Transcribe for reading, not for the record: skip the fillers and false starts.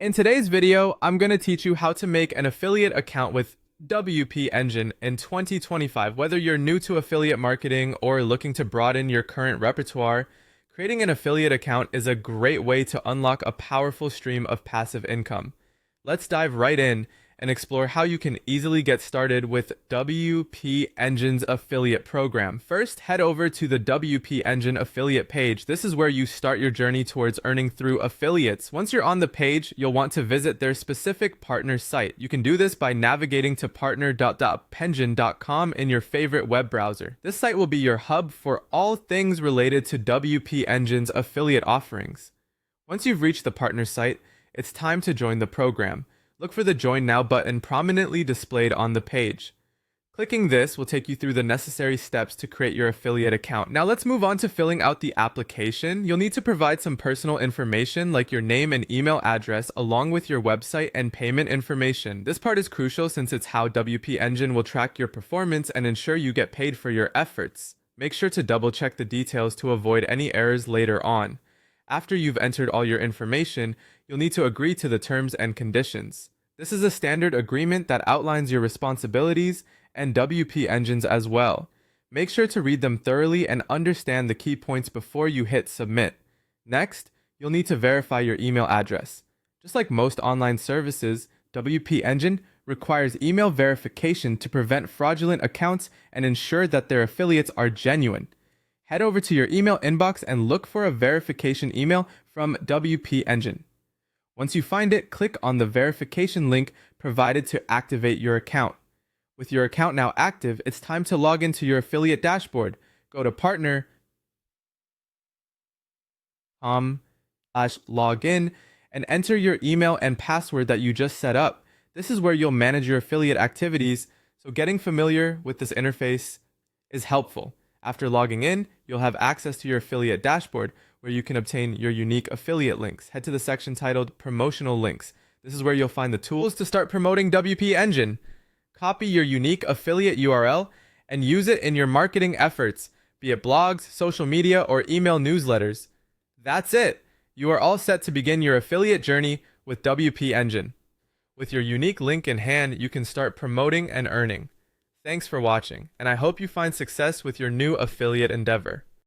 In today's video, I'm going to teach you how to make an affiliate account with WP Engine in 2025. Whether you're new to affiliate marketing or looking to broaden your current repertoire, creating an affiliate account is a great way to unlock a powerful stream of passive income. Let's dive right in and explore how you can easily get started with WP Engine's affiliate program. First, head over to the WP Engine affiliate page. This is where you start your journey towards earning through affiliates. Once you're on the page, you'll want to visit their specific partner site. You can do this by navigating to partner.pension.com in your favorite web browser. This site will be your hub for all things related to WP Engine's affiliate offerings. Once you've reached the partner site, it's time to join the program. Look for the Join Now button prominently displayed on the page. Clicking this will take you through the necessary steps to create your affiliate account. Now let's move on to filling out the application. You'll need to provide some personal information like your name and email address along with your website and payment information. This part is crucial since it's how WP Engine will track your performance and ensure you get paid for your efforts. Make sure to double check the details to avoid any errors later on. After you've entered all your information, you'll need to agree to the terms and conditions. This is a standard agreement that outlines your responsibilities and WP Engines as well. Make sure to read them thoroughly and understand the key points before you hit submit. Next, you'll need to verify your email address. Just like most online services, WP Engine requires email verification to prevent fraudulent accounts and ensure that their affiliates are genuine. Head over to your email inbox and look for a verification email from WP Engine. Once you find it, click on the verification link provided to activate your account. With your account now active, it's time to log into your affiliate dashboard. Go to partner.com/login and enter your email and password that you just set up. This is where you'll manage your affiliate activities, so getting familiar with this interface is helpful. After logging in, you'll have access to your affiliate dashboard where you can obtain your unique affiliate links. Head to the section titled Promotional Links. This is where you'll find the tools to start promoting WP Engine. Copy your unique affiliate URL and use it in your marketing efforts, be it blogs, social media, or email newsletters. That's it. You are all set to begin your affiliate journey with WP Engine. With your unique link in hand, you can start promoting and earning. Thanks for watching, and I hope you find success with your new affiliate endeavor.